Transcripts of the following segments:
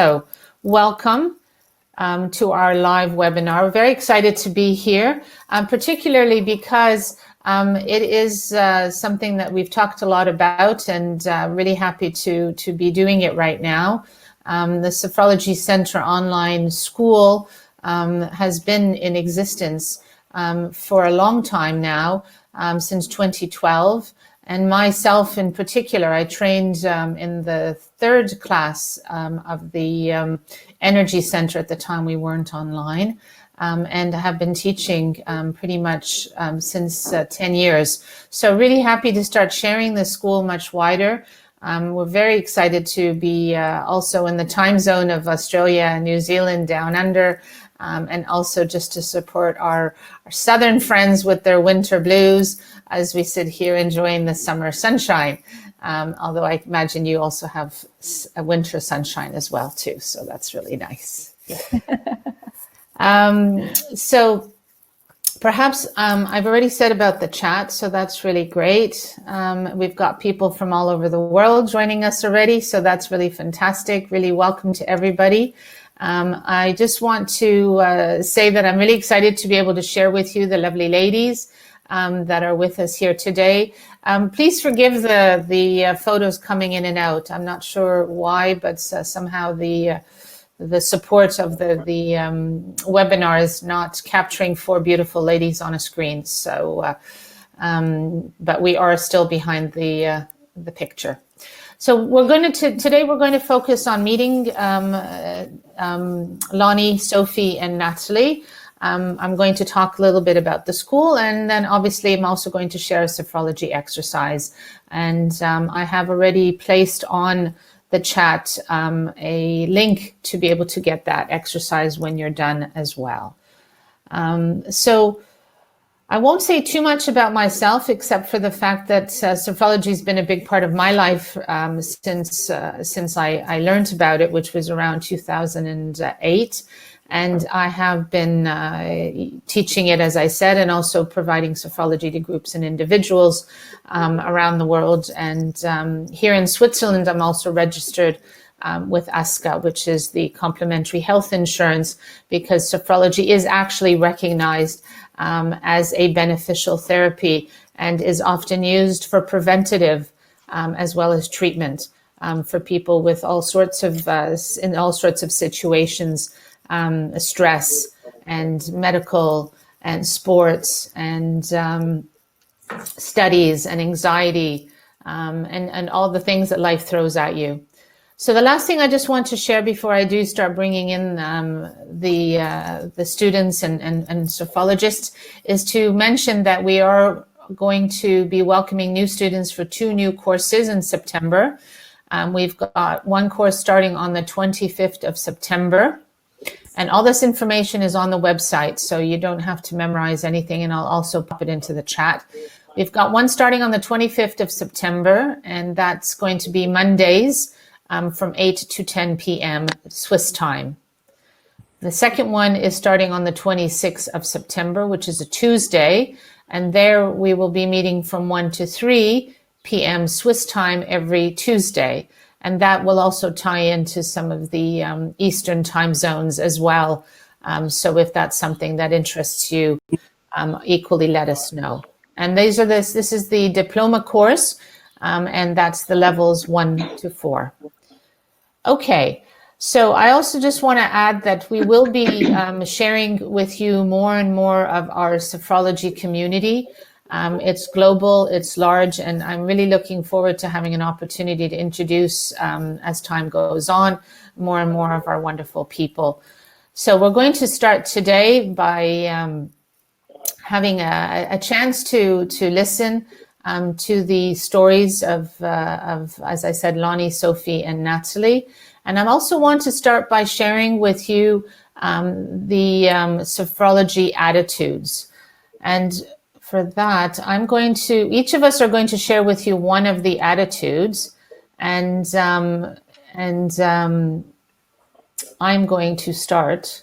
So, welcome to our live webinar. We're very excited to be here, particularly because it is something that we've talked a lot about, and really happy to be doing it right now. The Sophrology Center Online School has been in existence for a long time now, since 2012. And myself in particular, I trained in the third class of the Energy Center. At the time we weren't online, and have been teaching pretty much since 10 years. So really happy to start sharing the school much wider. We're very excited to be also in the time zone of Australia and New Zealand down under, and also just to support our southern friends with their winter blues as we sit here enjoying the summer sunshine. Although I imagine you also have a winter sunshine as well too, so that's really nice. So perhaps I've already said about the chat, so that's really great. We've got people from all over the world joining us already, so that's really fantastic. Really welcome to everybody. I just want to say that I'm really excited to be able to share with you the lovely ladies that are with us here today. Please forgive the photos coming in and out. I'm not sure why, but somehow the support of the webinar is not capturing four beautiful ladies on a screen. So, but we are still behind the picture. So we're going to today we're going to focus on meeting Lani, Sophie, and Natalie. I'm going to talk a little bit about the school, and then obviously I'm also going to share a sophrology exercise. And I have already placed on the chat a link to be able to get that exercise when you're done as well. So I won't say too much about myself, except for the fact that sophrology has been a big part of my life since I learned about it, which was around 2008. And I have been teaching it, as I said, and also providing sophrology to groups and individuals around the world. And here in Switzerland, I'm also registered with ASCA, which is the complementary health insurance, because sophrology is actually recognized as a beneficial therapy and is often used for preventative as well as treatment for people with all sorts of in all sorts of situations. Stress and medical and sports and studies and anxiety and all the things that life throws at you. So the last thing I just want to share before I do start bringing in the students and sophrologists is to mention that we are going to be welcoming new students for 2 new courses in September. We've got one course starting on the 25th of September. And all this information is on the website, so you don't have to memorize anything, and I'll also pop it into the chat. We've got one starting on the 25th of September, and that's going to be Mondays from 8 to 10 p.m. Swiss time. The second one is starting on the 26th of September, which is a Tuesday, and there we will be meeting from 1 to 3 p.m. Swiss time every Tuesday. And that will also tie into some of the Eastern time zones as well. So if that's something that interests you, equally let us know. And this is the diploma course, and that's the levels 1 to 4. Okay, so I also just want to add that we will be sharing with you more and more of our sophrology community. It's global, it's large, and I'm really looking forward to having an opportunity to introduce, as time goes on, more and more of our wonderful people. So we're going to start today by having a chance to listen to the stories of, as I said, Lani, Sophie, and Natalie. And I also want to start by sharing with you the sophrology attitudes. And for that, each of us are going to share with you one of the attitudes, and I'm going to start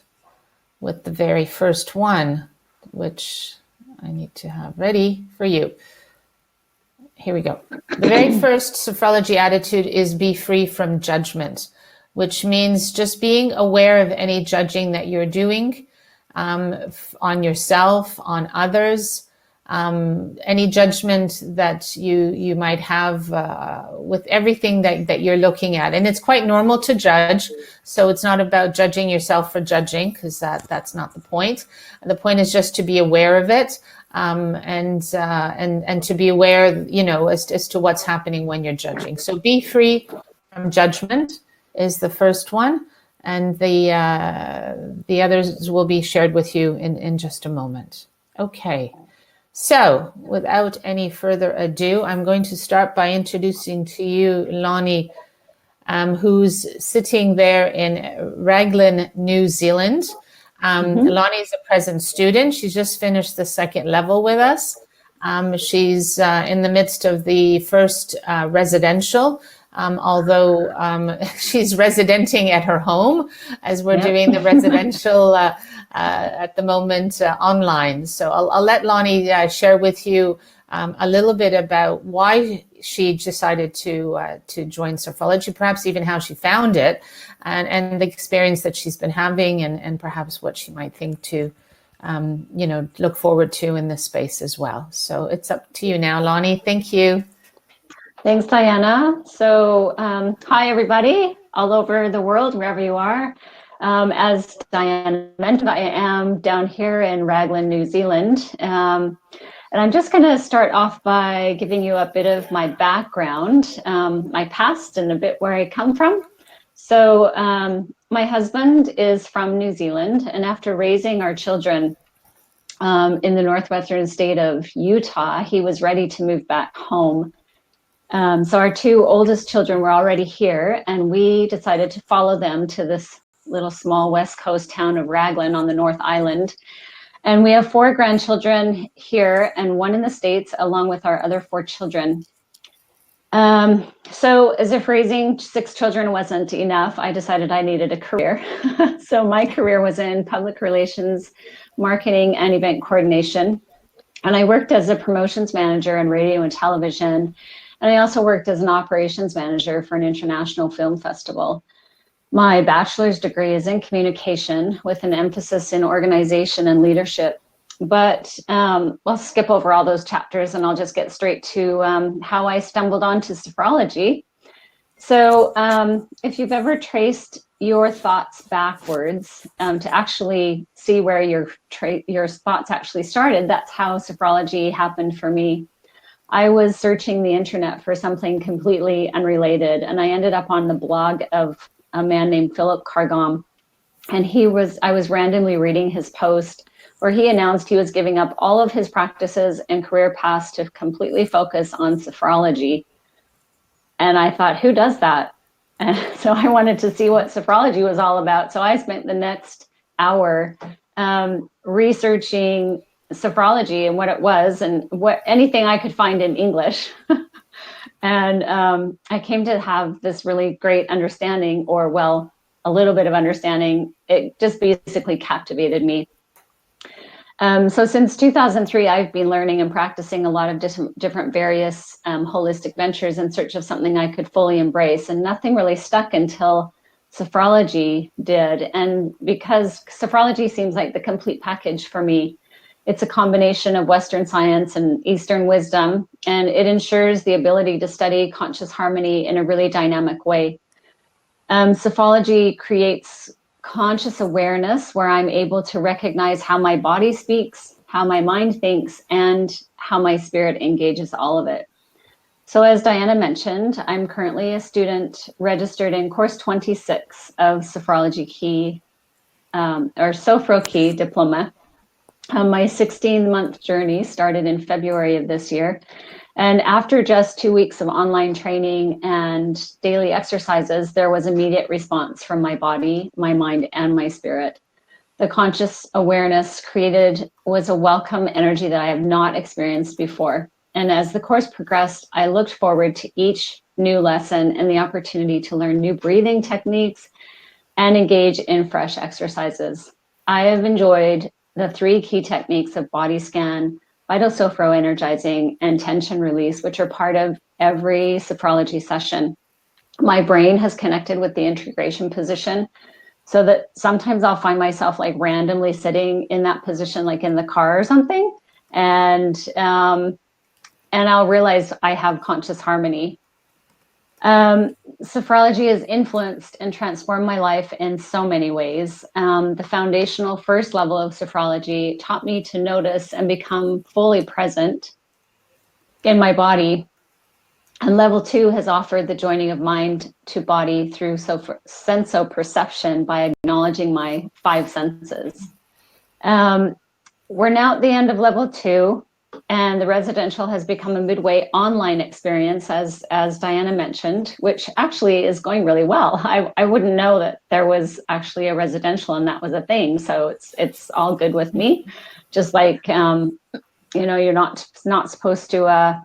with the very first one, which I need to have ready for you. Here we go. The very first sophrology attitude is be free from judgment. which means just being aware of any judging that you're doing on yourself, on others, any judgment that you might have with everything that you're looking at. And it's quite normal to judge. So it's not about judging yourself for judging, because that's not the point. The point is just to be aware of it, and to be aware, as to what's happening when you're judging. So be free from judgment is the first one. And the others will be shared with you in just a moment. Okay. So without any further ado, I'm going to start by introducing to you Lani, who's sitting there in Raglan, New Zealand. Lani is a present student. She's just finished the second level with us. She's in the midst of the first residential, although she's residenting at her home as we're doing the residential at the moment online. So I'll let Lani share with you a little bit about why she decided to join Sophrology, perhaps even how she found it, and the experience that she's been having, and perhaps what she might think to look forward to in this space as well. So it's up to you now, Lani. Thank you. Thanks, Diana. So hi, everybody all over the world, wherever you are. As Diana mentioned, I am down here in Raglan, New Zealand. And I'm just going to start off by giving you a bit of my background, my past, and a bit where I come from. So my husband is from New Zealand, and after raising our children in the northwestern state of Utah, he was ready to move back home. So our two oldest children were already here, and we decided to follow them to this little small west coast town of Raglan on the North Island. And we have 4 grandchildren here and 1 in the States, along with our other 4 children. So as if raising 6 children wasn't enough, I decided I needed a career. So my career was in public relations, marketing, and event coordination. And I worked as a promotions manager in radio and television. And I also worked as an operations manager for an international film festival. My bachelor's degree is in communication with an emphasis in organization and leadership. But we'll skip over all those chapters and I'll just get straight to how I stumbled onto sophrology. So if you've ever traced your thoughts backwards to actually see where your thoughts actually started, that's how sophrology happened for me. I was searching the internet for something completely unrelated, and I ended up on the blog of a man named Philip Cargom. And I was randomly reading his post where he announced he was giving up all of his practices and career paths to completely focus on sophrology. And I thought, who does that? And so I wanted to see what sophrology was all about. So I spent the next hour researching sophrology and what it was and anything I could find in English. And I came to have this really great understanding, or well, a little bit of understanding. It just basically captivated me. So since 2003, I've been learning and practicing a lot of different various holistic ventures in search of something I could fully embrace, and nothing really stuck until sophrology did. And because sophrology seems like the complete package for me, it's a combination of Western science and Eastern wisdom, and it ensures the ability to study conscious harmony in a really dynamic way. Sophrology creates conscious awareness where I'm able to recognize how my body speaks, how my mind thinks, and how my spirit engages all of it. So as Diana mentioned, I'm currently a student registered in course 26 of Sophro-ki diploma. My 16-month journey started in February of this year. And after just 2 weeks of online training and daily exercises, there was immediate response from my body, my mind, and my spirit. The conscious awareness created was a welcome energy that I have not experienced before. And as the course progressed, I looked forward to each new lesson and the opportunity to learn new breathing techniques and engage in fresh exercises. I have enjoyed the 3 key techniques of body scan, vital sophro energizing, and tension release, which are part of every sophrology session. my brain has connected with the integration position, so that sometimes I'll find myself like randomly sitting in that position, like in the car or something, and I'll realize I have conscious harmony. Sophrology has influenced and transformed my life in so many ways. The foundational first level of sophrology taught me to notice and become fully present in my body. And level 2 has offered the joining of mind to body through sensoperception by acknowledging my 5 senses. We're now at the end of level 2, and the residential has become a midway online experience, as Diana mentioned, which actually is going really well. I wouldn't know that there was actually a residential and that was a thing. So it's all good with me. Just like, you're not supposed to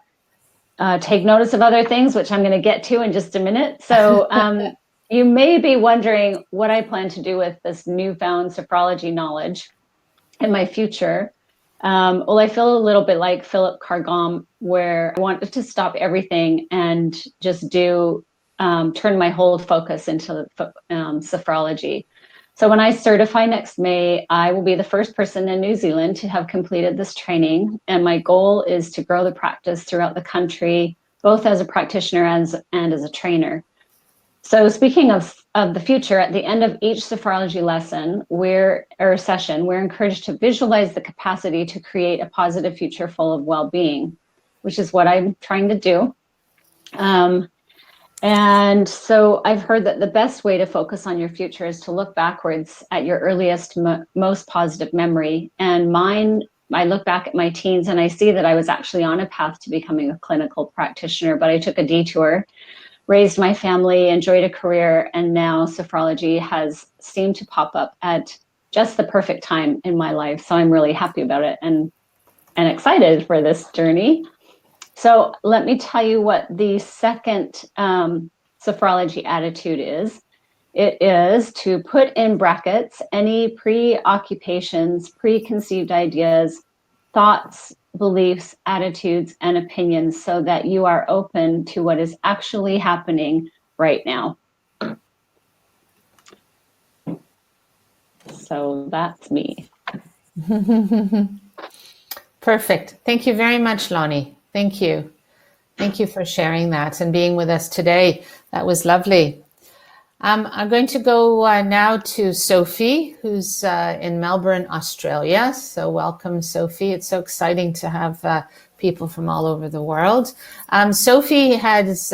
take notice of other things, which I'm going to get to in just a minute. So you may be wondering what I plan to do with this newfound sophrology knowledge in my future. Well, I feel a little bit like Philip Cargam, where I wanted to stop everything and just turn my whole focus into sophrology. So when I certify next May, I will be the first person in New Zealand to have completed this training. And my goal is to grow the practice throughout the country, both as a practitioner and as a trainer. So speaking of the future, at the end of each sophrology lesson session, we're encouraged to visualize the capacity to create a positive future full of well-being, which is what I'm trying to do. And so I've heard that the best way to focus on your future is to look backwards at your earliest, most positive memory. And mine, I look back at my teens and I see that I was actually on a path to becoming a clinical practitioner, but I took a detour, raised my family, enjoyed a career, and now sophrology has seemed to pop up at just the perfect time in my life. So I'm really happy about it and excited for this journey. So let me tell you what the second sophrology attitude is. It is to put in brackets any preoccupations, preconceived ideas, thoughts, beliefs, attitudes, and opinions so that you are open to what is actually happening right now. So that's me. Perfect. Thank you very much, Lani. Thank you. Thank you for sharing that and being with us today. That was lovely. I'm going to go now to Sophie, who's in Melbourne, Australia. So welcome, Sophie. It's so exciting to have people from all over the world. Sophie has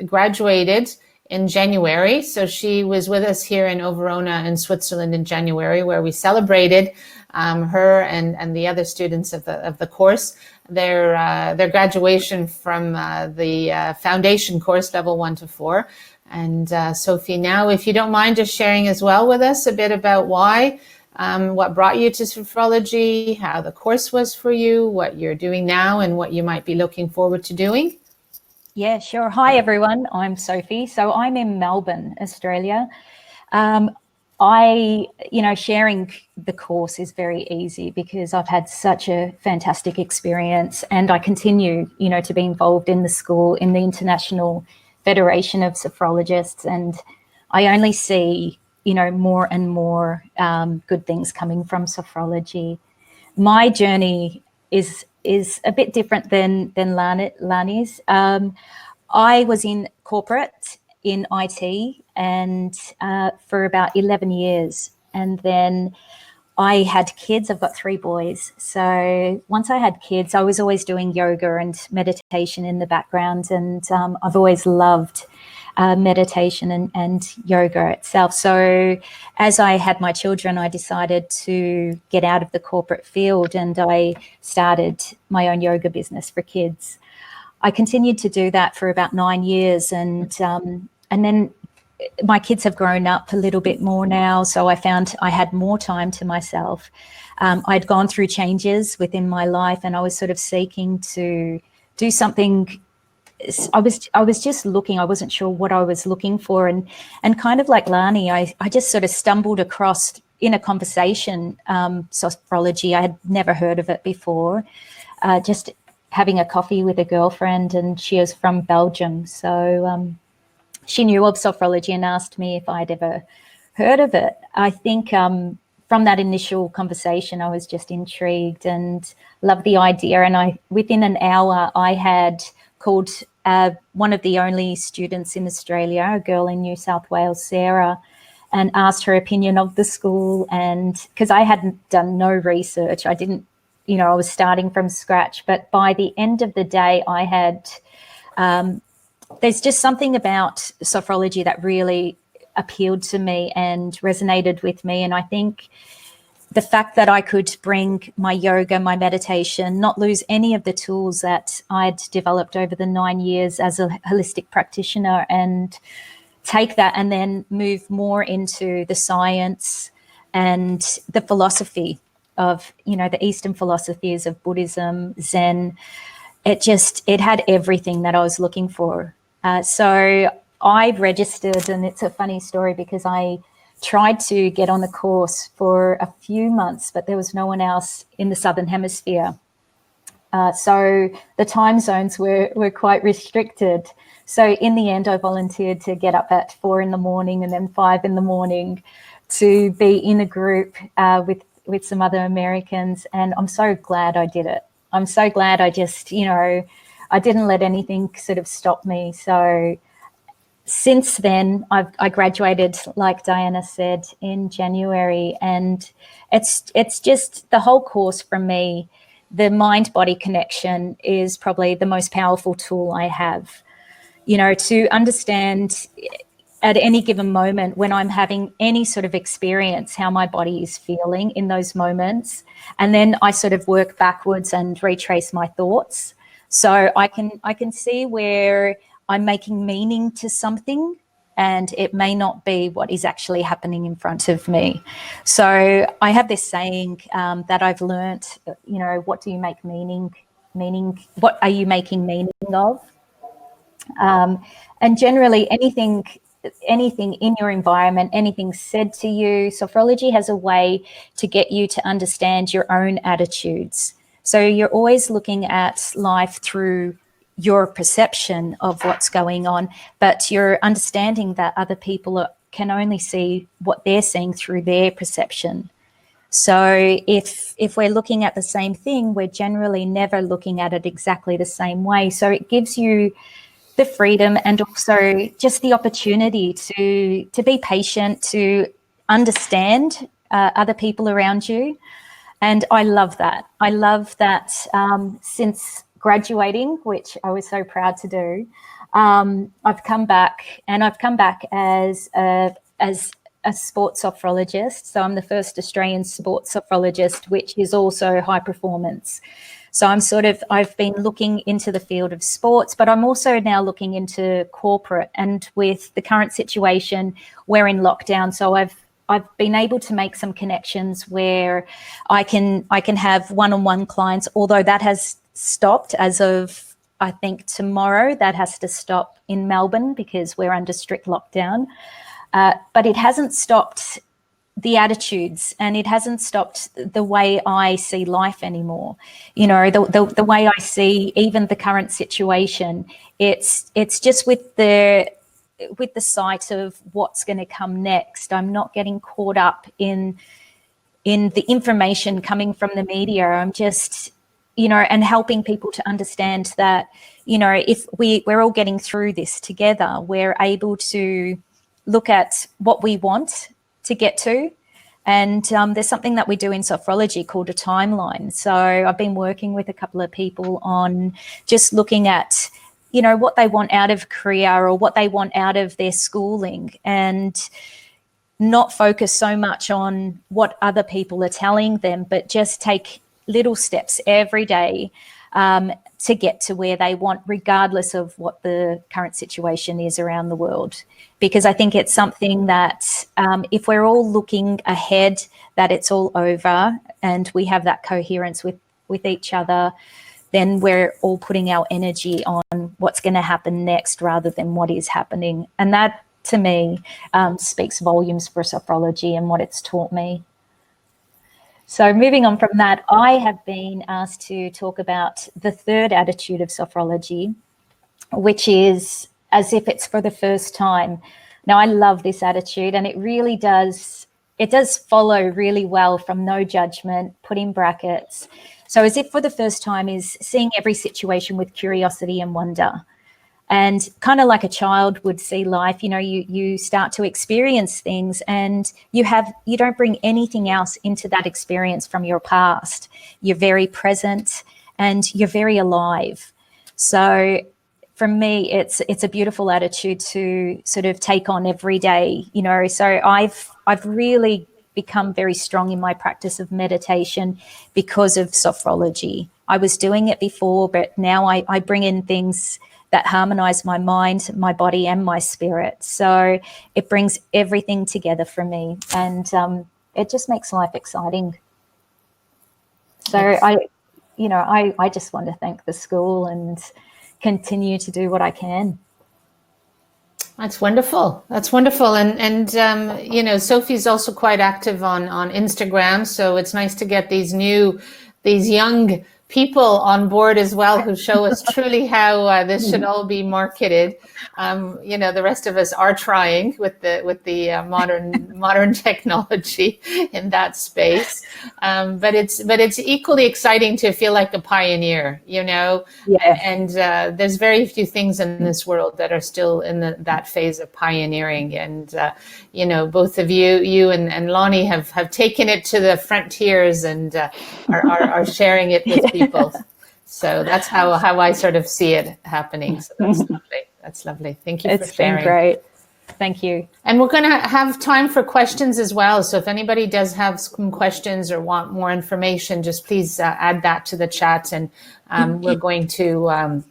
graduated in January. So she was with us here in Overona in Switzerland in January, where we celebrated her and the other students of the course, their graduation from the foundation course, level 1 to 4. And Sophie, now, if you don't mind just sharing as well with us a bit about why, what brought you to sophrology, how the course was for you, what you're doing now, and what you might be looking forward to doing. Yeah, sure. Hi, everyone. I'm Sophie. So I'm in Melbourne, Australia. Sharing the course is very easy because I've had such a fantastic experience, and I continue, to be involved in the school, in the International Federation of Sophrologists, and I only see, more and more good things coming from sophrology. My journey is a bit different than Lani's. I was in corporate in IT and for about 11 years, and then I had kids. I've got 3 boys. So once I had kids, I was always doing yoga and meditation in the background, and I've always loved meditation and yoga itself. So as I had my children, I decided to get out of the corporate field, and I started my own yoga business for kids. I continued to do that for about 9 years, and then my kids have grown up a little bit more now, so I found I had more time to myself. I'd gone through changes within my life, and I was sort of seeking to do something. I was just looking. I wasn't sure what I was looking for, and kind of like Lani, I just sort of stumbled across in a conversation sophrology. I had never heard of it before. Just having a coffee with a girlfriend, and she was from Belgium, so she knew of sophrology and asked me if I'd ever heard of it. I think from that initial conversation, I was just intrigued and loved the idea. And within an hour, I had called one of the only students in Australia, a girl in New South Wales, Sarah, and asked her opinion of the school. And because I hadn't done no research, I didn't, I was starting from scratch. But by the end of the day, I had, there's just something about sophrology that really appealed to me and resonated with me. And I think the fact that I could bring my yoga, my meditation, not lose any of the tools that I'd developed over the 9 years as a holistic practitioner, and take that and then move more into the science and the philosophy of, the Eastern philosophies of Buddhism, Zen. It had everything that I was looking for. So I registered, and it's a funny story because I tried to get on the course for a few months, but there was no one else in the Southern Hemisphere. So the time zones were quite restricted. So in the end, I volunteered to get up at 4 a.m. and then 5 a.m. to be in a group with some other Americans. And I'm so glad I did it. I'm so glad I just, I didn't let anything sort of stop me. So since then, I graduated, like Diana said, in January, and it's just the whole course from me. The mind-body connection is probably the most powerful tool I have, to understand at any given moment when I'm having any sort of experience, how my body is feeling in those moments. And then I sort of work backwards and retrace my thoughts. So I can see where I'm making meaning to something, and it may not be what is actually happening in front of me. So I have this saying that I've learnt, what do you make meaning? What are you making meaning of? And generally anything in your environment, anything said to you, sophrology has a way to get you to understand your own attitudes. So you're always looking at life through your perception of what's going on, but you're understanding that other people can only see what they're seeing through their perception. So if we're looking at the same thing, we're generally never looking at it exactly the same way. So it gives you the freedom and also just the opportunity to be patient, to understand other people around you. And I love that. I love that since graduating, which I was so proud to do, I've come back, and I've come back as a sports sophrologist. So I'm the first Australian sports sophrologist, which is also high performance. So I've been looking into the field of sports, but I'm also now looking into corporate. And with the current situation, we're in lockdown. So I've been able to make some connections where I can have one-on-one clients, although that has stopped as of, I think, tomorrow. That has to stop in Melbourne because we're under strict lockdown. But it hasn't stopped the attitudes, and it hasn't stopped the way I see life anymore. The way I see even the current situation. It's just with the sight of what's going to come next. I'm not getting caught up in the information coming from the media. I'm just, and helping people to understand that, if we're all getting through this together, we're able to look at what we want to get to. And there's something that we do in sophrology called a timeline. So I've been working with a couple of people on just looking at, what they want out of career or what they want out of their schooling, and not focus so much on what other people are telling them, but just take little steps every day to get to where they want, regardless of what the current situation is around the world. Because I think it's something that if we're all looking ahead, that it's all over, and we have that coherence with each other, then we're all putting our energy on what's going to happen next rather than what is happening. And that, to me, speaks volumes for sophrology and what it's taught me. So moving on from that, I have been asked to talk about the third attitude of sophrology, which is as if it's for the first time. Now, I love this attitude, and it really does follow really well from no judgment, put in brackets. So as if for the first time is seeing every situation with curiosity and wonder. And kind of like a child would see life, you know, you start to experience things, and you don't bring anything else into that experience from your past. You're very present and you're very alive. So for me, it's a beautiful attitude to sort of take on every day, you know. So I've really become very strong in my practice of meditation because of sophrology. I was doing it before, but now I bring in things that harmonize my mind, my body, and my spirit. So it brings everything together for me, and it just makes life exciting. So I just want to thank the school and continue to do what I can. That's wonderful. That's wonderful. And you know, Sophie's also quite active on Instagram. So it's nice to get these young people on board as well, who show us truly how this should all be marketed. You know, the rest of us are trying with the modern technology in that space. But it's equally exciting to feel like a pioneer, you know. Yeah. And there's very few things in this world that are still in that phase of pioneering. And you know, both of you and Lani have taken it to the frontiers and are sharing it with people. So that's how I sort of see it happening. So that's lovely. That's lovely. Thank you for sharing. It's been great. Thank you. And we're going to have time for questions as well. So if anybody does have some questions or want more information, just please add that to the chat, and we're going to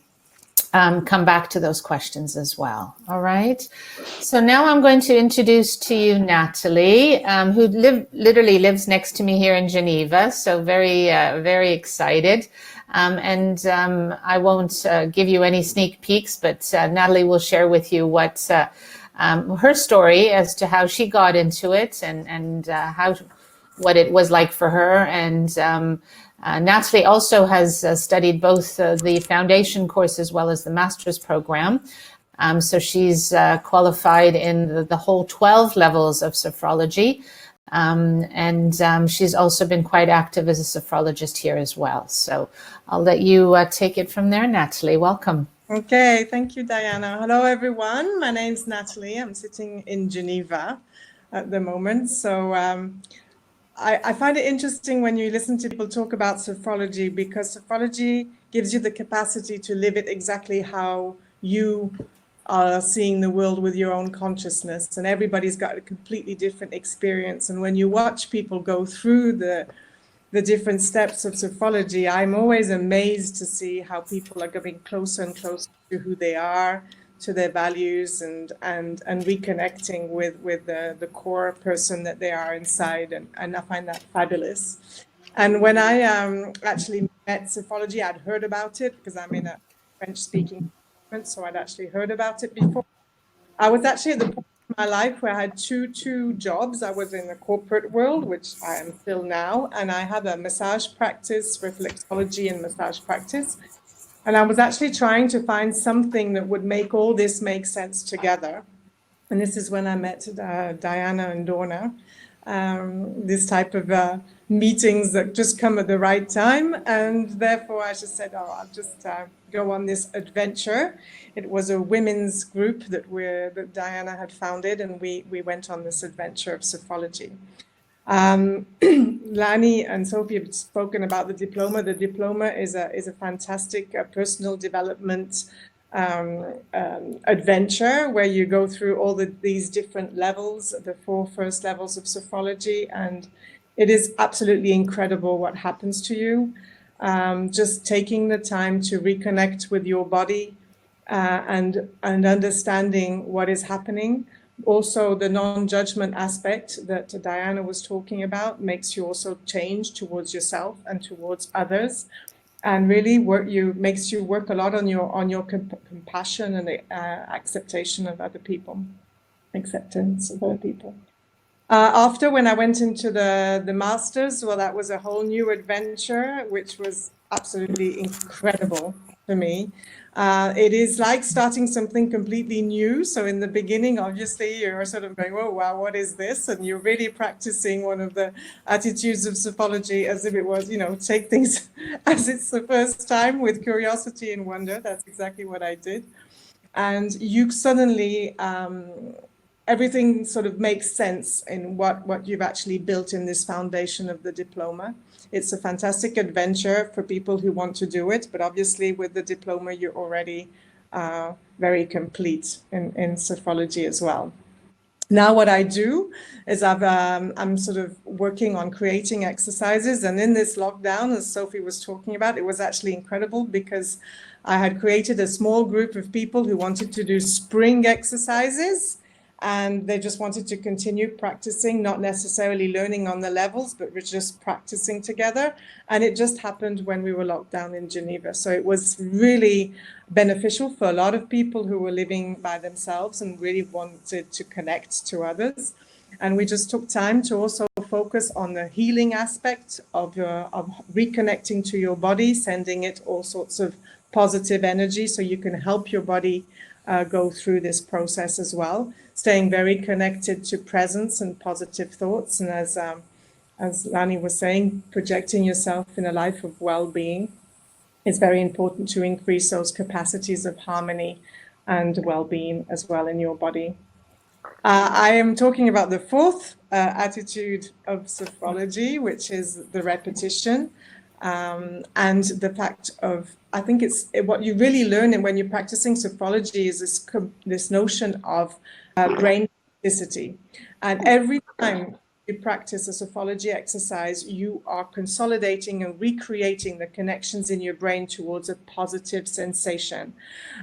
come back to those questions as well. All right. So now I'm going to introduce to you Natalie, who literally lives next to me here in Geneva. So very excited. I won't give you any sneak peeks, but Natalie will share with you what her story as to how she got into it and what it was like for her. And Natalie also has studied both the foundation course as well as the master's program. So she's qualified in the whole 12 levels of sophrology. She's also been quite active as a sophrologist here as well. So I'll let you take it from there, Natalie. Welcome. Okay, thank you, Diana. Hello, everyone. My name's Natalie. I'm sitting in Geneva at the moment. So I find it interesting when you listen to people talk about sophrology, because sophrology gives you the capacity to live it exactly how you are seeing the world with your own consciousness, and everybody's got a completely different experience. And when you watch people go through the different steps of sophrology, I'm always amazed to see how people are getting closer and closer to who they are, to their values, and reconnecting with the core person that they are inside, and I find that fabulous. And when I actually met sophrology, I'd heard about it because I'm in a French-speaking, so I'd actually heard about it before. I was actually at the point in my life where I had two jobs. I was in the corporate world, which I am still now, and I had a massage practice, reflexology and massage practice. And I was actually trying to find something that would make all this make sense together. And this is when I met Diana and Donna. This type of meetings that just come at the right time. And therefore I just said, I'll just go on this adventure. It was a women's group that Diana had founded, and we went on this adventure of sophrology. Lani and Sophie have spoken about the diploma. The diploma is a fantastic personal development adventure where you go through all these different levels, the 4 first levels of sophrology, and it is absolutely incredible what happens to you. Just taking the time to reconnect with your body and understanding what is happening. Also, the non-judgment aspect that Diana was talking about makes you also change towards yourself and towards others, and really makes you work a lot on your compassion and the acceptance of other people. After, when I went into the masters, well, that was a whole new adventure, which was absolutely incredible for me. It is like starting something completely new. So in the beginning, obviously, you're sort of going, oh, wow, what is this? And you're really practicing one of the attitudes of Sophrology as if it was, you know, take things as it's the first time with curiosity and wonder. That's exactly what I did. And you suddenly, everything sort of makes sense in what you've actually built in this foundation of the diploma. It's a fantastic adventure for people who want to do it, but obviously with the diploma, you're already very complete in Sophrology as well. Now what I do is I'm sort of working on creating exercises, and in this lockdown, as Sophie was talking about, it was actually incredible because I had created a small group of people who wanted to do spring exercises, and they just wanted to continue practicing, not necessarily learning on the levels, but we're just practicing together. And it just happened when we were locked down in Geneva. So it was really beneficial for a lot of people who were living by themselves and really wanted to connect to others. And we just took time to also focus on the healing aspect of reconnecting to your body, sending it all sorts of positive energy so you can help your body go through this process as well, staying very connected to presence and positive thoughts. And as Lani was saying, projecting yourself in a life of well-being is very important to increase those capacities of harmony and well-being as well in your body. I am talking about the fourth attitude of Sophrology, which is the repetition. And the fact of, I think it's what you really learn when you're practicing Sophrology is this notion of brain plasticity. And every time you practice a Sophrology exercise, you are consolidating and recreating the connections in your brain towards a positive sensation.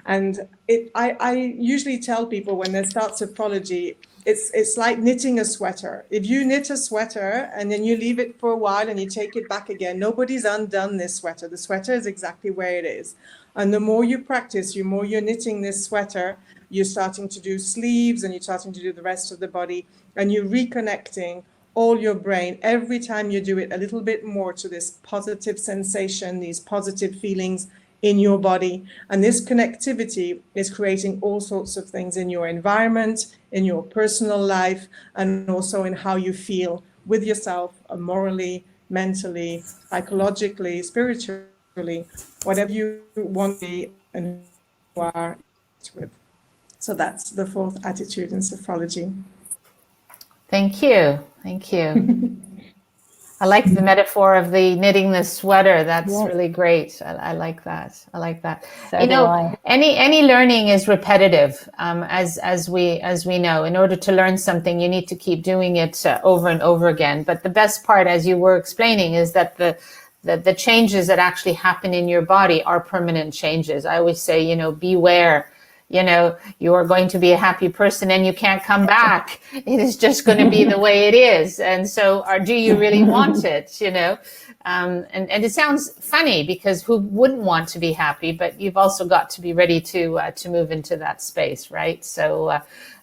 And I usually tell people when they start Sophrology, it's like knitting a sweater. If you knit a sweater and then you leave it for a while and you take it back again, nobody's undone this sweater. The sweater is exactly where it is. And the more you practice, the more you're knitting this sweater, you're starting to do sleeves and you're starting to do the rest of the body, and you're reconnecting all your brain every time you do it a little bit more to this positive sensation, these positive feelings in your body. And this connectivity is creating all sorts of things in your environment, in your personal life, and also in how you feel with yourself, morally, mentally, psychologically, spiritually, whatever you want to be and who you are with. So that's the fourth attitude in Sophrology. Thank you. Thank you. I like the metaphor of the knitting the sweater. That's really great. I like that. I like that. So you know, do I. any learning is repetitive, as we know. In order to learn something, you need to keep doing it over and over again. But the best part, as you were explaining, is that the changes that actually happen in your body are permanent changes. I always say, you know, beware. You know, you are going to be a happy person and you can't come back. It is just going to be the way it is. And so, or do you really want it? You know, and it sounds funny because who wouldn't want to be happy? But you've also got to be ready to move into that space, right? So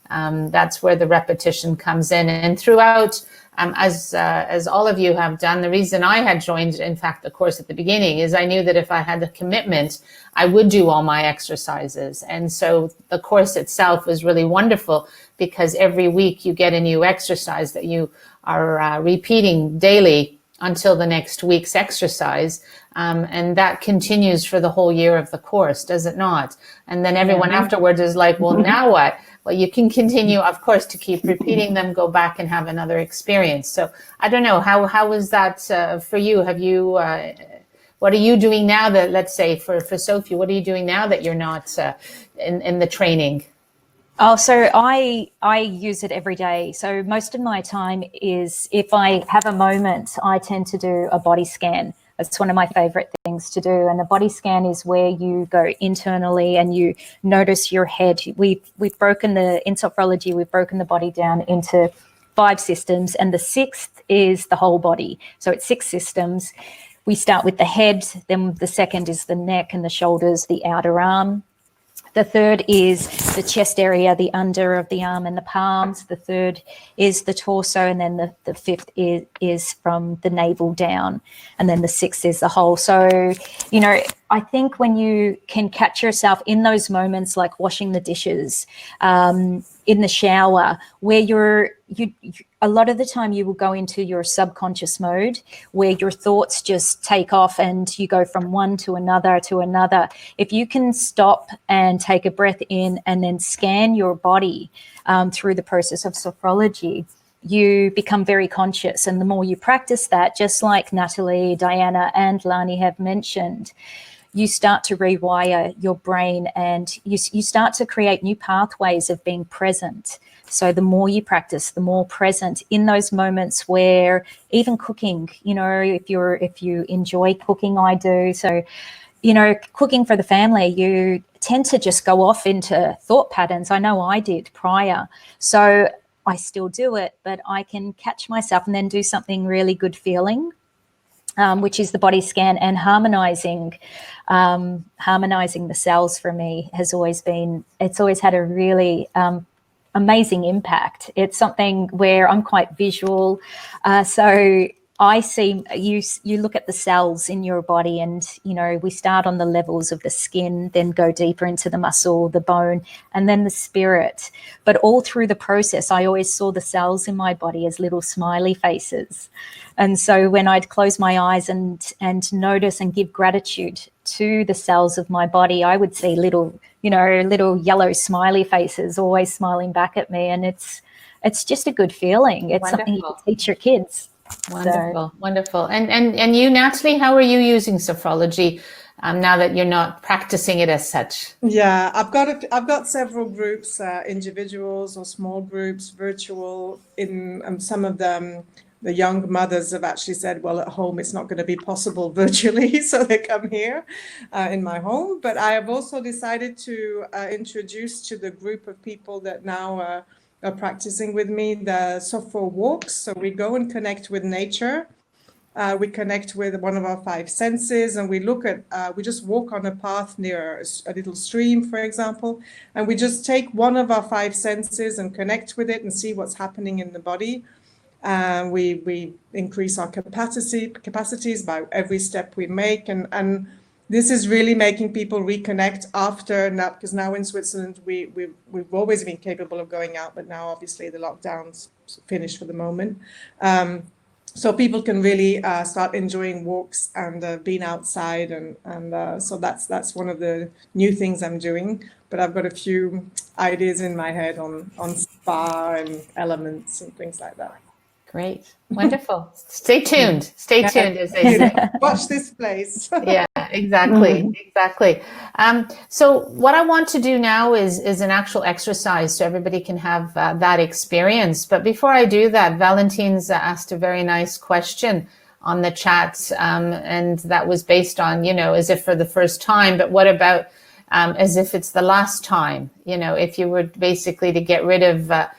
that's where the repetition comes in. And throughout, as all of you have done, the reason I had joined, in fact, the course at the beginning is I knew that if I had the commitment, I would do all my exercises. And so the course itself was really wonderful because every week you get a new exercise that you are repeating daily until the next week's exercise. And that continues for the whole year of the course, does it not? And then everyone afterwards is like, well, now what? Well, you can continue, of course, to keep repeating them, go back and have another experience. So I don't know, how was that for you? Have you, what are you doing now that, let's say for Sophie, what are you doing now that you're not in the training? Oh, so I use it every day. So most of my time is, if I have a moment, I tend to do a body scan. It's one of my favorite things to do. And a body scan is where you go internally and you notice your head. In Sophrology, we've broken the body down into 5 systems, and the 6th is the whole body. So it's 6 systems. We start with the head, then the second is the neck and the shoulders, the outer arm. The third is the chest area, the under of the arm and the palms. The third is the torso. And then the fifth is from the navel down. And then the sixth is the whole. So, you know, I think when you can catch yourself in those moments, like washing the dishes, in the shower, where you a lot of the time you will go into your subconscious mode where your thoughts just take off and you go from one to another to another. If you can stop and take a breath in and then scan your body through the process of sophrology, you become very conscious. And the more you practice that, just like Natalie, Diana, and Lani have mentioned, you start to rewire your brain and you start to create new pathways of being present. So the more you practice, the more present in those moments where even cooking, you know, if you enjoy cooking, I do. So, you know, cooking for the family, you tend to just go off into thought patterns. I know I did prior. So I still do it, but I can catch myself and then do something really good feeling, which is the body scan, and harmonizing the cells for me has always been, it's always had a really amazing impact. It's something where I'm quite visual. So I see, you look at the cells in your body and, you know, we start on the levels of the skin, then go deeper into the muscle, the bone, and then the spirit. But all through the process, I always saw the cells in my body as little smiley faces. And so when I'd close my eyes and notice and give gratitude to the cells of my body, I would see little yellow smiley faces always smiling back at me. And it's just a good feeling. It's something you can teach your kids. Wonderful, wonderful. And you, Natalie, how are you using sophrology now that you're not practicing it as such? Yeah, I've got several groups, individuals or small groups, virtual. In some of them, the young mothers have actually said, well, at home it's not going to be possible virtually, so they come here in my home. But I have also decided to introduce to the group of people that now are practicing with me the Sophro walks. So we go and connect with nature. We connect with one of our five senses, and we look at, we just walk on a path near a little stream, for example, and we just take one of our five senses and connect with it and see what's happening in the body. We increase our capacities by every step we make, and this is really making people reconnect after now, because now in Switzerland we've always been capable of going out, but now obviously the lockdown's finished for the moment. So people can really start enjoying walks and being outside, and so that's one of the new things I'm doing. But I've got a few ideas in my head on spa and elements and things like that. Great. Wonderful. Stay tuned. Stay tuned, as they say. Watch this place. Yeah, exactly. Exactly. So what I want to do now is an actual exercise so everybody can have that experience. But before I do that, Valentine's asked a very nice question on the chat. And that was based on, you know, as if for the first time, but what about as if it's the last time, you know, if you were basically to get rid of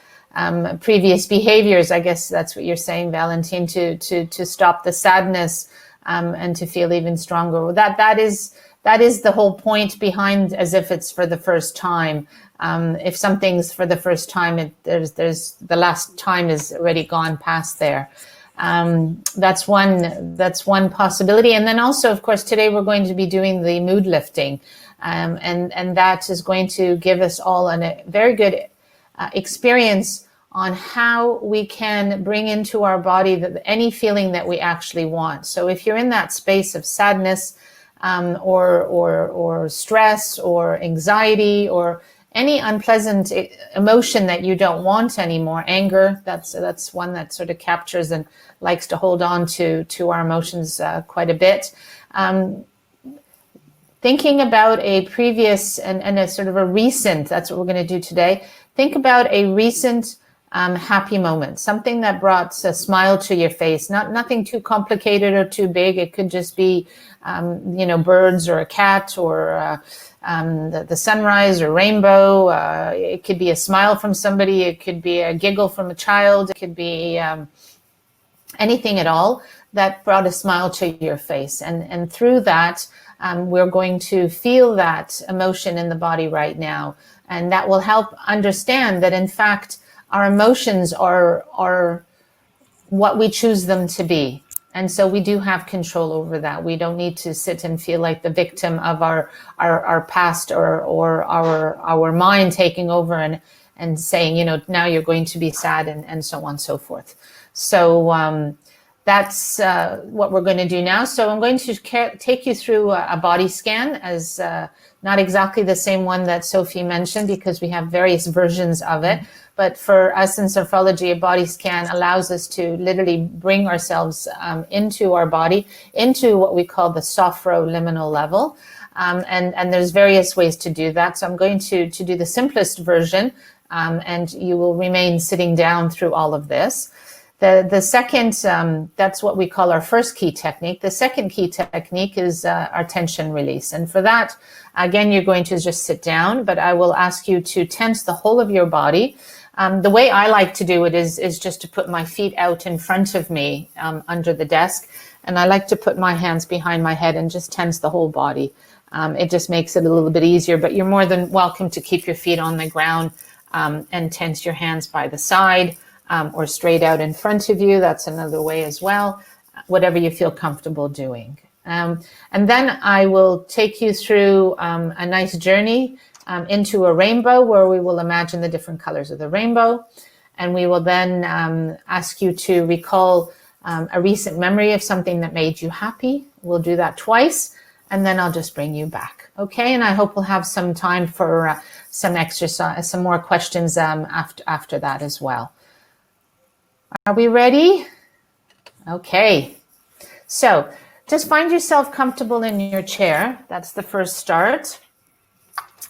previous behaviors, I guess that's what you're saying, Valentine, to stop the sadness and to feel even stronger. That is the whole point behind as if it's for the first time. If something's for the first time, there's the last time is already gone past there. That's one possibility. And then also, of course, today we're going to be doing the mood lifting, and that is going to give us all a very good experience on how we can bring into our body any feeling that we actually want. So if you're in that space of sadness or stress or anxiety or any unpleasant emotion that you don't want anymore, anger, that's one that sort of captures and likes to hold on to our emotions quite a bit. Thinking about a previous and a sort of a recent, that's what we're going to do today. Think about a recent happy moment, something that brought a smile to your face, nothing too complicated or too big. It could just be, birds or a cat or the sunrise or rainbow. It could be a smile from somebody. It could be a giggle from a child. It could be anything at all that brought a smile to your face. And through that, we're going to feel that emotion in the body right now. And that will help understand that, in fact, our emotions are what we choose them to be. And so we do have control over that. We don't need to sit and feel like the victim of our past or our mind taking over and saying, you know, now you're going to be sad and so on and so forth. So that's what we're going to do now. So I'm going to take you through a body scan, as not exactly the same one that Sophie mentioned, because we have various versions of it. But for us in sophrology, a body scan allows us to literally bring ourselves into our body, into what we call the sophroliminal level. And there's various ways to do that. So I'm going to do the simplest version, and you will remain sitting down through all of this. The second, that's what we call our first key technique. The second key technique is our tension release. And for that, again, you're going to just sit down, but I will ask you to tense the whole of your body. The way I like to do it is just to put my feet out in front of me under the desk. And I like to put my hands behind my head and just tense the whole body. It just makes it a little bit easier, but you're more than welcome to keep your feet on the ground and tense your hands by the side or straight out in front of you. That's another way as well, whatever you feel comfortable doing. And then I will take you through a nice journey into a rainbow, where we will imagine the different colors of the rainbow. And we will then ask you to recall a recent memory of something that made you happy. We'll do that twice, and then I'll just bring you back. Okay, and I hope we'll have some time for some exercise, some more questions after that as well. Are we ready? Okay, so just find yourself comfortable in your chair. That's the first start.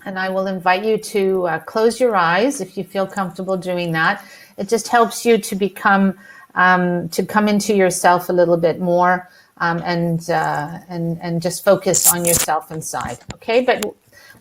And I will invite you to close your eyes if you feel comfortable doing that. It just helps you to become, to come into yourself a little bit more and just focus on yourself inside. Okay, but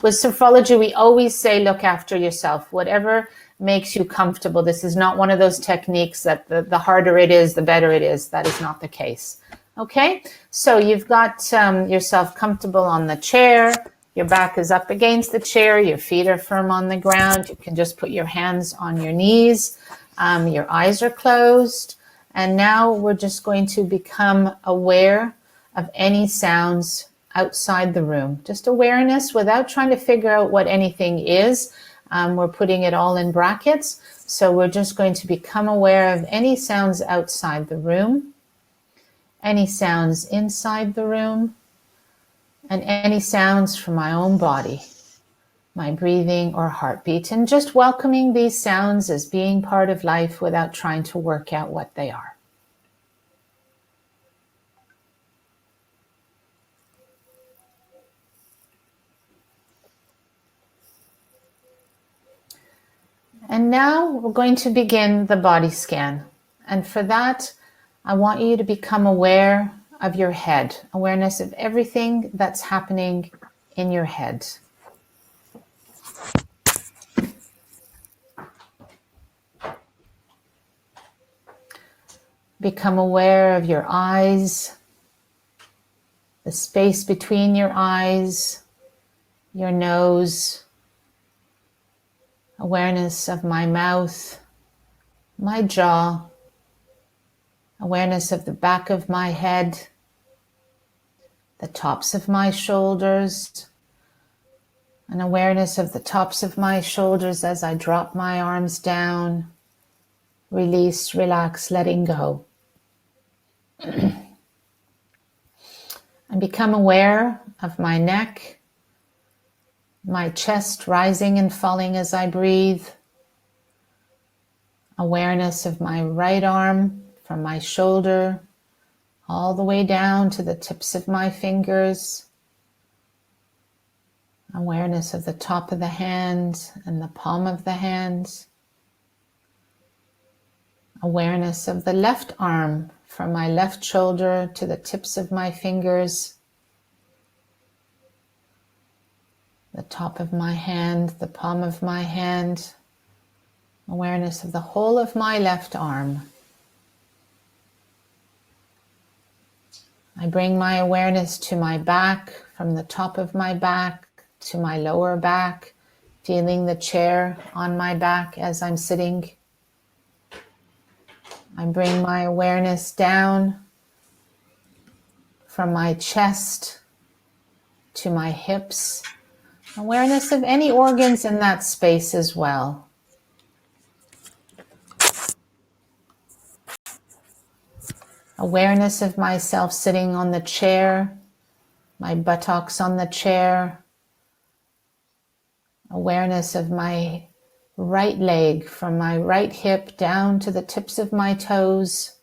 with sophrology, we always say look after yourself, whatever makes you comfortable. This is not one of those techniques that the harder it is, the better it is. That is not the case. Okay, so you've got yourself comfortable on the chair. Your back is up against the chair. Your feet are firm on the ground. You can just put your hands on your knees. Your eyes are closed. And now we're just going to become aware of any sounds outside the room. Just awareness without trying to figure out what anything is. We're putting it all in brackets. So we're just going to become aware of any sounds outside the room, any sounds inside the room, and any sounds from my own body, my breathing or heartbeat, and just welcoming these sounds as being part of life without trying to work out what they are. And now we're going to begin the body scan. And for that, I want you to become aware of your head, awareness of everything that's happening in your head. Become aware of your eyes, the space between your eyes, your nose, awareness of my mouth, my jaw, awareness of the back of my head, the tops of my shoulders, an awareness of the tops of my shoulders as I drop my arms down, release, relax, letting go. And become aware of my neck, my chest rising and falling as I breathe, awareness of my right arm from my shoulder all the way down to the tips of my fingers. Awareness of the top of the hand and the palm of the hand. Awareness of the left arm from my left shoulder to the tips of my fingers. The top of my hand, the palm of my hand. Awareness of the whole of my left arm. I bring my awareness to my back, from the top of my back to my lower back, feeling the chair on my back as I'm sitting. I bring my awareness down from my chest to my hips. Awareness of any organs in that space as well. Awareness of myself sitting on the chair, my buttocks on the chair. Awareness of my right leg from my right hip down to the tips of my toes.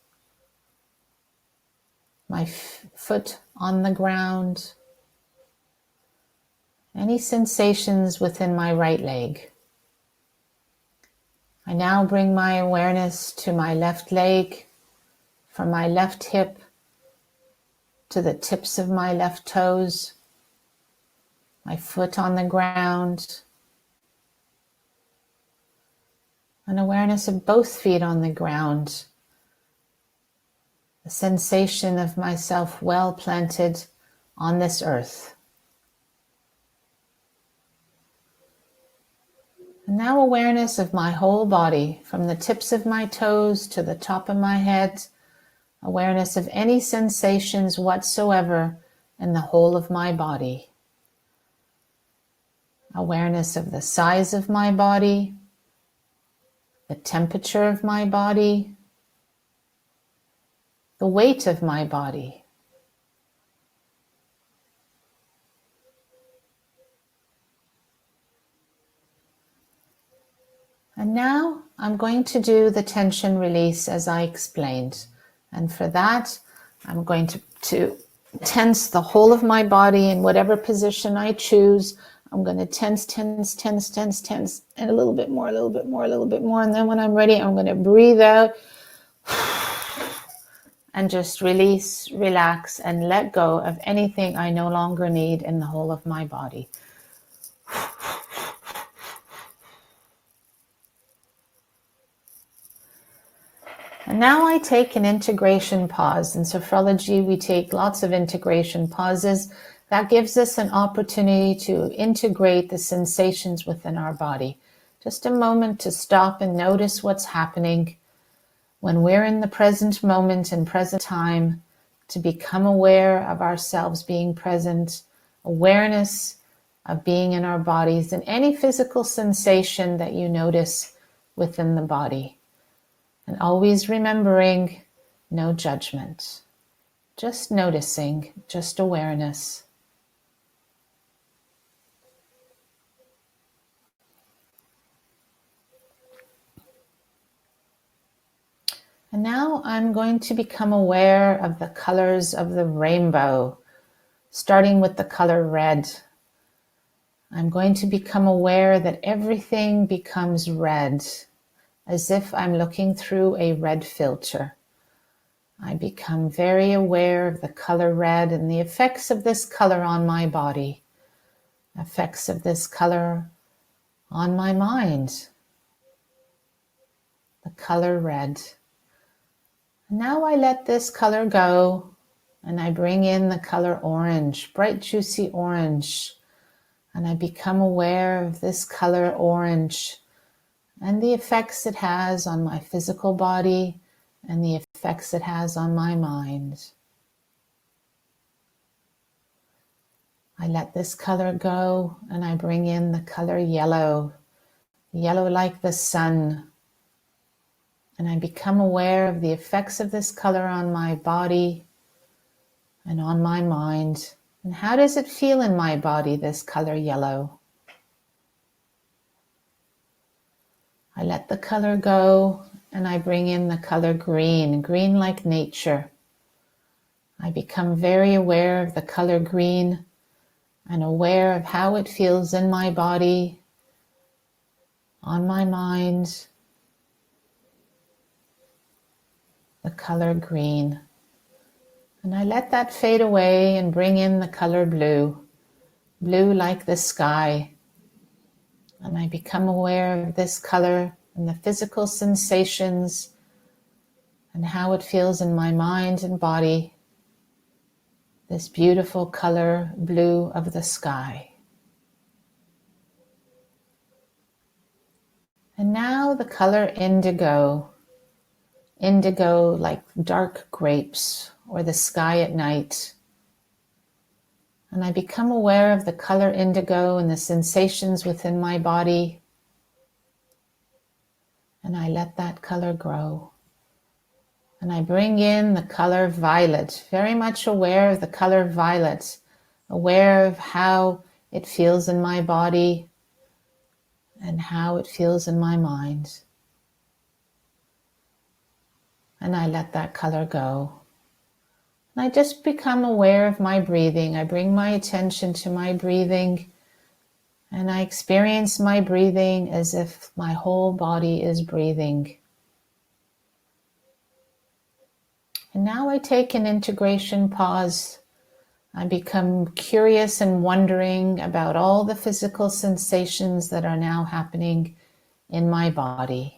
My foot on the ground. Any sensations within my right leg. I now bring my awareness to my left leg, from my left hip to the tips of my left toes, my foot on the ground, an awareness of both feet on the ground, the sensation of myself well planted on this earth. And now awareness of my whole body, from the tips of my toes to the top of my head, awareness of any sensations whatsoever in the whole of my body. Awareness of the size of my body, the temperature of my body, the weight of my body. And now I'm going to do the tension release as I explained. And for that, I'm going to tense the whole of my body in whatever position I choose. I'm going to tense, tense, tense, tense, tense, and a little bit more, a little bit more, a little bit more. And then when I'm ready, I'm going to breathe out and just release, relax, and let go of anything I no longer need in the whole of my body. And now I take an integration pause. In sophrology, we take lots of integration pauses. That gives us an opportunity to integrate the sensations within our body. Just a moment to stop and notice what's happening when we're in the present moment and present time, to become aware of ourselves being present, awareness of being in our bodies, and any physical sensation that you notice within the body. And always remembering, no judgment, just noticing, just awareness. And now I'm going to become aware of the colors of the rainbow, starting with the color red. I'm going to become aware that everything becomes red, as if I'm looking through a red filter. I become very aware of the color red and the effects of this color on my body, effects of this color on my mind, the color red. And now I let this color go and I bring in the color orange, bright juicy orange, and I become aware of this color orange and the effects it has on my physical body and the effects it has on my mind. I let this color go and I bring in the color yellow, yellow like the sun. And I become aware of the effects of this color on my body and on my mind. And how does it feel in my body, this color yellow? I let the color go and I bring in the color green, green like nature. I become very aware of the color green and aware of how it feels in my body, on my mind, the color green. And I let that fade away and bring in the color blue, blue like the sky. And I become aware of this color and the physical sensations and how it feels in my mind and body. this beautiful color blue of the sky. And now the color indigo. Indigo like dark grapes or the sky at night. And I become aware of the color indigo and the sensations within my body. And I let that color grow. And I bring in the color violet, very much aware of the color violet, aware of how it feels in my body and how it feels in my mind. And I let that color go. And I just become aware of my breathing. I bring my attention to my breathing, and I experience my breathing as if my whole body is breathing. And now I take an integration pause. I become curious and wondering about all the physical sensations that are now happening in my body.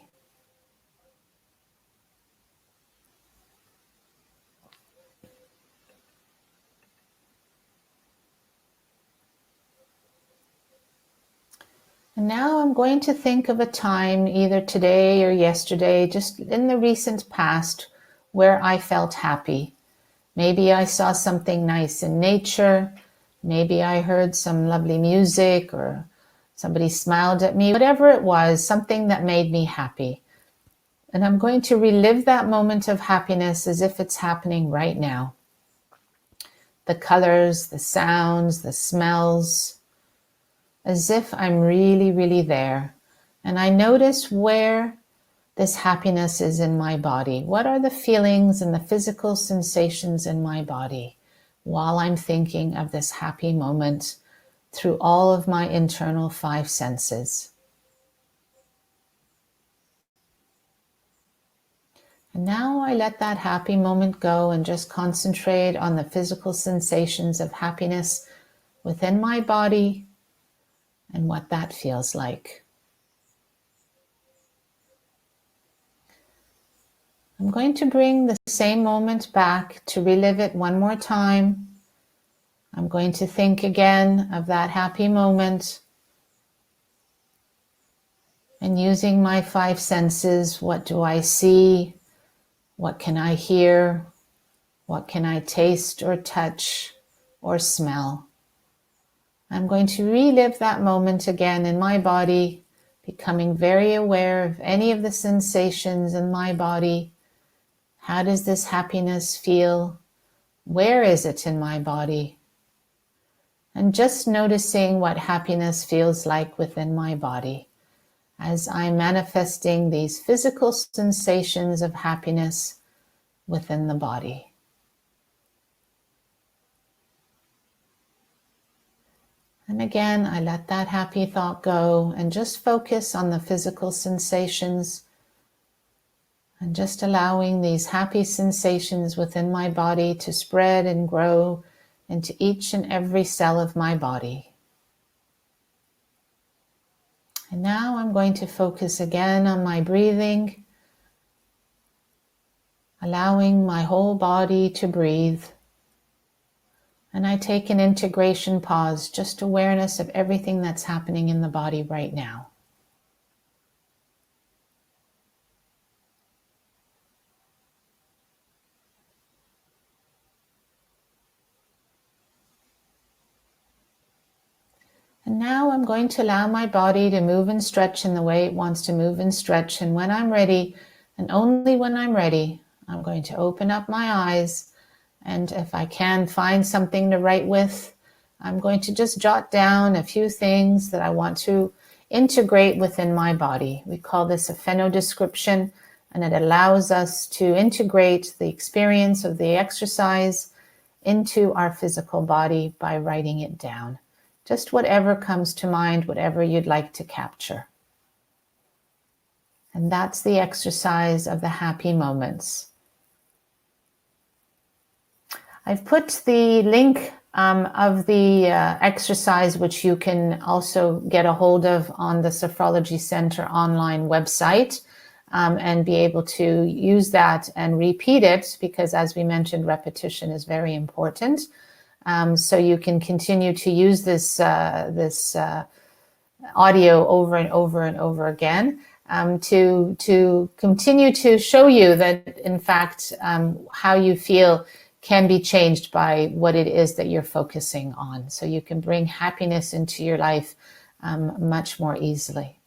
And now I'm going to think of a time, either today or yesterday, just in the recent past, where I felt happy. Maybe I saw something nice in nature. Maybe I heard some lovely music, or somebody smiled at me. Whatever it was, something that made me happy. And I'm going to relive that moment of happiness as if it's happening right now. The colors, the sounds, the smells, as if I'm really, really there. And I notice where this happiness is in my body. What are the feelings and the physical sensations in my body while I'm thinking of this happy moment through all of my internal 5 senses? And now I let that happy moment go and just concentrate on the physical sensations of happiness within my body and what that feels like. I'm going to bring the same moment back to relive it one more time. I'm going to think again of that happy moment. And using my 5 senses, what do I see? What can I hear? What can I taste or touch or smell? I'm going to relive that moment again in my body, becoming very aware of any of the sensations in my body. How does this happiness feel? Where is it in my body? And just noticing what happiness feels like within my body as I'm manifesting these physical sensations of happiness within the body. And again, I let that happy thought go and just focus on the physical sensations and just allowing these happy sensations within my body to spread and grow into each and every cell of my body. And now I'm going to focus again on my breathing, allowing my whole body to breathe. And I take an integration pause, just awareness of everything that's happening in the body right now. And now I'm going to allow my body to move and stretch in the way it wants to move and stretch. And when I'm ready, and only when I'm ready, I'm going to open up my eyes. And if I can find something to write with, I'm going to just jot down a few things that I want to integrate within my body. We call this a phenodescription, and it allows us to integrate the experience of the exercise into our physical body by writing it down. Just whatever comes to mind, whatever you'd like to capture. And that's the exercise of the happy moments. I've put the link of the exercise, which you can also get a hold of on the Sophrology Center Online website, and be able to use that and repeat it, because as we mentioned, repetition is very important. so you can continue to use this audio over and over and over again, to continue to show you that, in fact, how you feel can be changed by what it is that you're focusing on. So you can bring happiness into your life much more easily.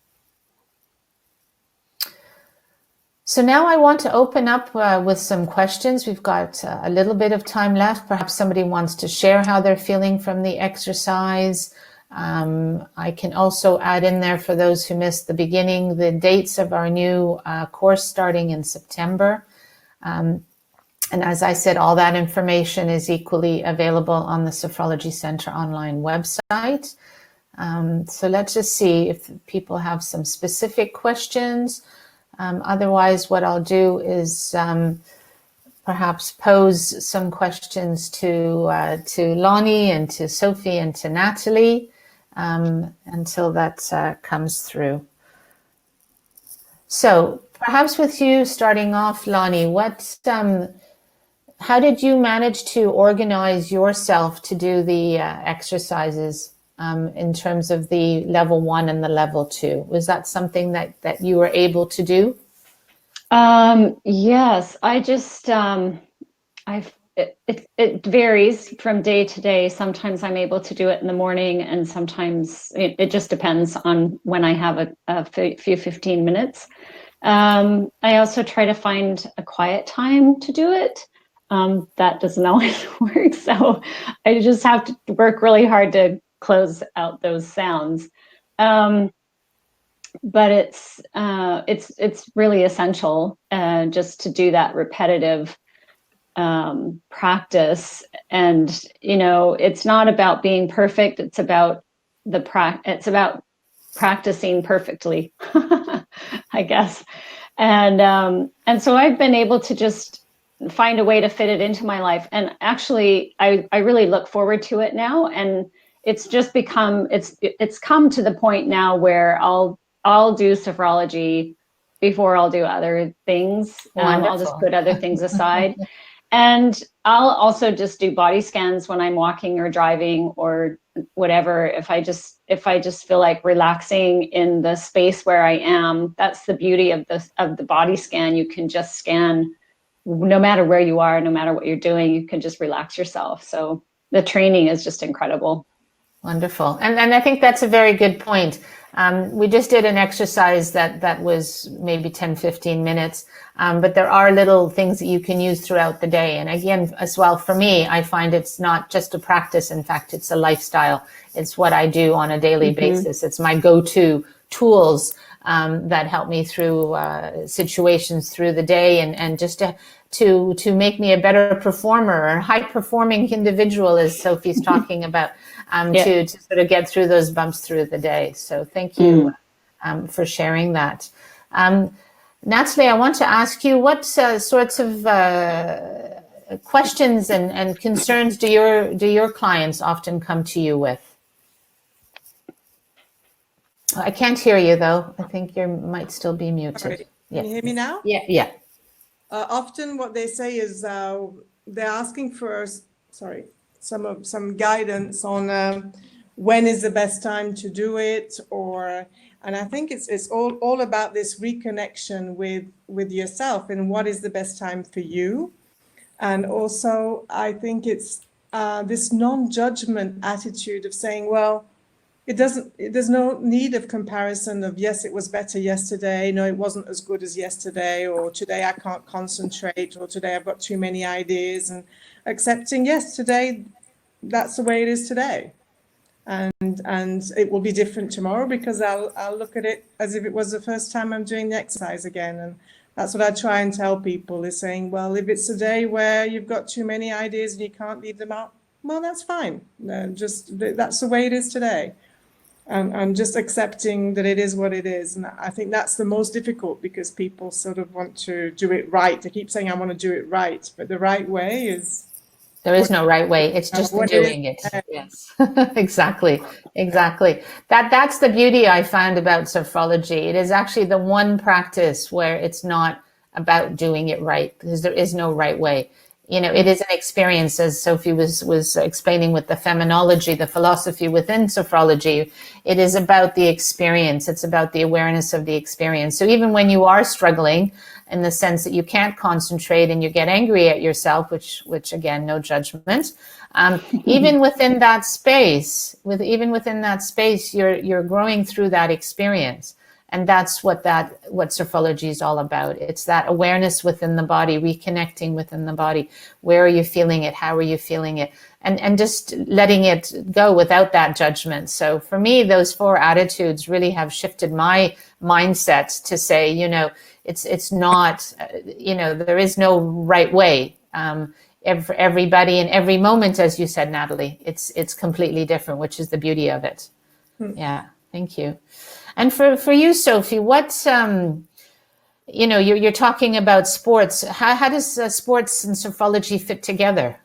So now I want to open up with some questions. We've got a little bit of time left. Perhaps somebody wants to share how they're feeling from the exercise. I can also add in there, for those who missed the beginning, the dates of our new course starting in September. And as I said, all that information is equally available on the Sophrology Center Online website. So let's just see if people have some specific questions. Otherwise, what I'll do is perhaps pose some questions to Lani and to Sophie and to Natalie until that comes through. So perhaps with you starting off, Lani, how did you manage to organize yourself to do the exercises in terms of the level 1 and the level 2? Was that something that you were able to do? Yes, I just, it varies from day to day. Sometimes I'm able to do it in the morning, and sometimes it just depends on when I have a few 15 minutes. I also try to find a quiet time to do it. That doesn't always work, so I just have to work really hard to close out those sounds. But it's really essential just to do that repetitive practice. And it's not about being perfect. It's about practicing perfectly, I guess. And so I've been able to just find a way to fit it into my life. And actually, I really look forward to it now. And it's just become, it's come to the point now where I'll do sophrology before I'll do other things. I'll just put other things aside. And I'll also just do body scans when I'm walking or driving or whatever. If I just feel like relaxing in the space where I am, that's the beauty of the body scan. You can just scan no matter where you are, no matter what you're doing, you can just relax yourself. So the training is just incredible. Wonderful. And I think that's a very good point. We just did an exercise that was maybe 10, 15 minutes, but there are little things that you can use throughout the day. And again, as well, for me, I find it's not just a practice. In fact, it's a lifestyle. It's what I do on a daily basis. It's my go-to tools that help me through situations through the day, and just to make me a better performer or high-performing individual, as Sophie's talking about, to sort of get through those bumps through the day. So thank you for sharing that. Natalie, I want to ask you, what sorts of questions and concerns do your clients often come to you with? I can't hear you, though. I think you might still be muted. Sorry. Can you hear me now? Yeah. Often what they say is they're asking for some guidance on when is the best time to do it, and I think it's all about this reconnection with yourself and what is the best time for you. And also I think it's this non-judgment attitude of saying, well, there's no need of comparison of, yes, it was better yesterday, no, it wasn't as good as yesterday, or today I can't concentrate, or today I've got too many ideas, and accepting, yes, today that's the way it is today, and it will be different tomorrow because I'll look at it as if it was the first time I'm doing the exercise again. And that's what I try and tell people, is saying, well, if it's a day where you've got too many ideas and you can't leave them out, well, that's fine. That's the way it is today. And just accepting that it is what it is. And I think that's the most difficult, because people sort of want to do it right. They keep saying, I want to do it right. But the right way is... There is no right way. It's just doing it. Yes, exactly. That's the beauty I found about sophrology. It is actually the one practice where it's not about doing it right, because there is no right way. It is an experience, as Sophie was explaining with the feminology, the philosophy within sophrology. It is about the experience. It's about the awareness of the experience. So even when you are struggling, in the sense that you can't concentrate and you get angry at yourself, which again, no judgment. Even within that space, you're growing through that experience. And that's what sophrology is all about. It's that awareness within the body, reconnecting within the body. Where are you feeling it? How are you feeling it? And just letting it go without that judgment. So for me, those 4 attitudes really have shifted my mindset to say, it's not, there is no right way. Everybody in every moment, as you said, Natalie, it's completely different, which is the beauty of it. Yeah, thank you. And for you, Sophie, what, you're talking about sports. How does sports and sophrology fit together?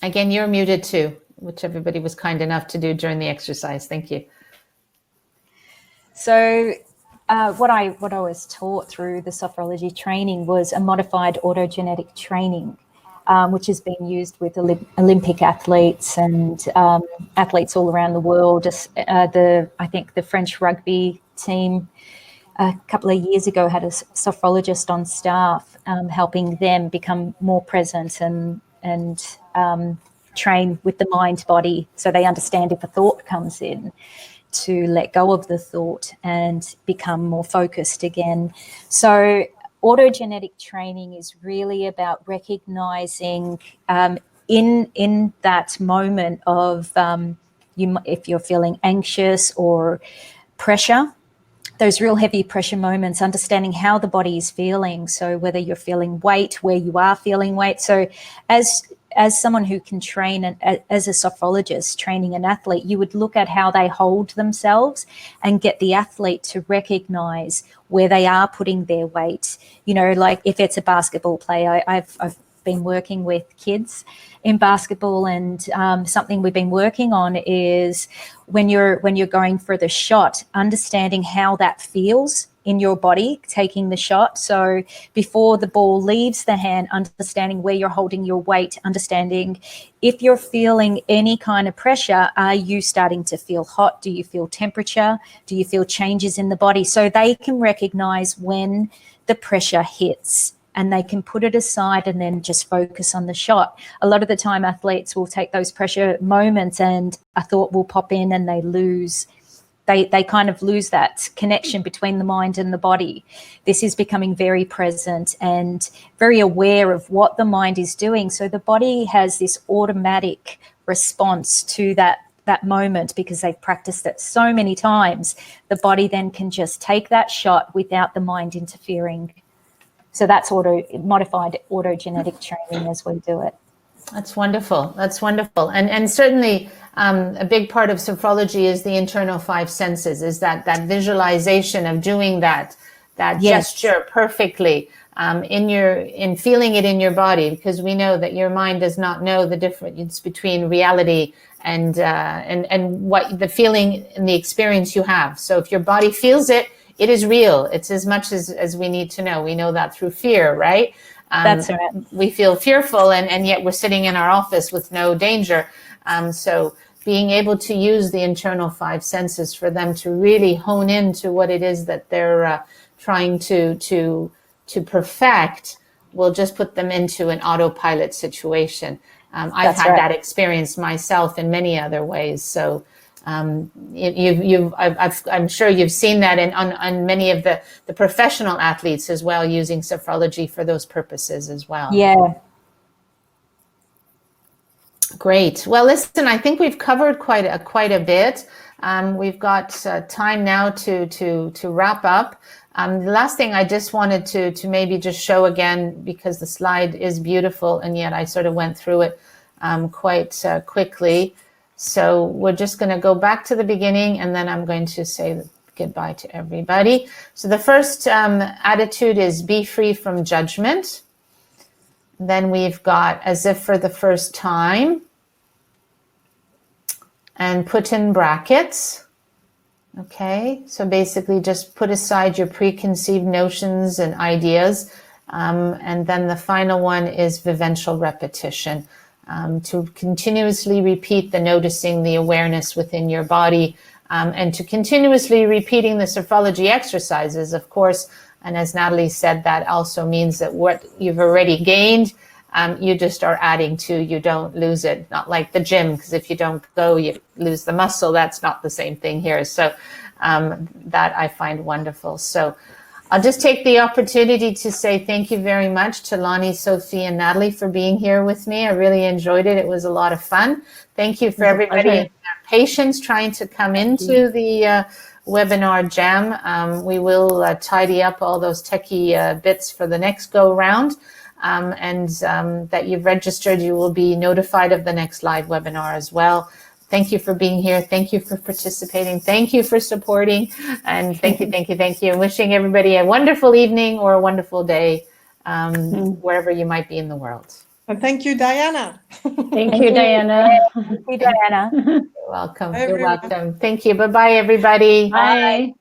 Again, you're muted too, which everybody was kind enough to do during the exercise. Thank you. So what I was taught through the sophrology training was a modified autogenetic training, which has been used with Olympic athletes and athletes all around the world. I think the French rugby team a couple of years ago had a sophrologist on staff, helping them become more present and train with the mind body, so they understand if a thought comes in, to let go of the thought and become more focused again. So autogenetic training is really about recognizing in that moment of if you're feeling anxious or pressure, those real heavy pressure moments, understanding how the body is feeling. So whether you're feeling weight, where you are feeling weight. So as someone who can train as a sophrologist training an athlete, you would look at how they hold themselves and get the athlete to recognize where they are putting their weight. Like if it's a basketball player, I've been working with kids in basketball, and something we've been working on is when you're going for the shot, understanding how that feels in your body, taking the shot. So before the ball leaves the hand, understanding where you're holding your weight, understanding if you're feeling any kind of pressure, are you starting to feel hot? Do you feel temperature? Do you feel changes in the body? So they can recognize when the pressure hits, and they can put it aside and then just focus on the shot. A lot of the time athletes will take those pressure moments and a thought will pop in and they kind of lose that connection between the mind and the body. This is becoming very present and very aware of what the mind is doing. So the body has this automatic response to that moment, because they've practiced it so many times. The body then can just take that shot without the mind interfering. So that's modified autogenetic training as we do it. That's wonderful. That's wonderful. And certainly a big part of sophrology is the internal 5 senses, is that visualization of doing that yes. gesture perfectly in feeling it in your body, because we know that your mind does not know the difference between reality and what the feeling and the experience you have. So if your body feels it, it is real. It's as much as we need to know. We know that through fear, right? That's right. We feel fearful, and yet we're sitting in our office with no danger. So being able to use the internal 5 senses for them to really hone into what it is that they're trying to perfect will just put them into an autopilot situation. I've had that experience myself in many other ways. So I'm sure you've seen that on many of the professional athletes as well, using sophrology for those purposes as well. Yeah. Great. Well, listen, I think we've covered quite a bit. We've got time now to wrap up. The last thing I just wanted to maybe just show again, because the slide is beautiful, and yet I sort of went through it quite quickly. So we're just going to go back to the beginning, and then I'm going to say goodbye to everybody. So the first attitude is be free from judgment. Then we've got as if for the first time, and put in brackets. Okay, so basically just put aside your preconceived notions and ideas And then the final one is vivencial repetition, to continuously repeat the noticing, the awareness within your body, and to continuously repeating the sophrology exercises, of course. And as Natalie said, that also means that what you've already gained, you just are adding to, you don't lose it. Not like the gym, because if you don't go, you lose the muscle. That's not the same thing here. So that I find wonderful. So I'll just take the opportunity to say thank you very much to Lani, Sophie, and Natalie for being here with me. I really enjoyed it. It was a lot of fun. Thank you for everybody and their patience trying to come into the webinar jam. We will tidy up all those techie bits for the next go round. And that you've registered, you will be notified of the next live webinar as well. Thank you for being here. Thank you for participating. Thank you for supporting. And thank you, thank you, thank you. And wishing everybody a wonderful evening or a wonderful day, wherever you might be in the world. And thank you, Diana. Thank you, Diana. Thank you, Diana. You're welcome. You're welcome. Thank you. Bye-bye, everybody. Bye.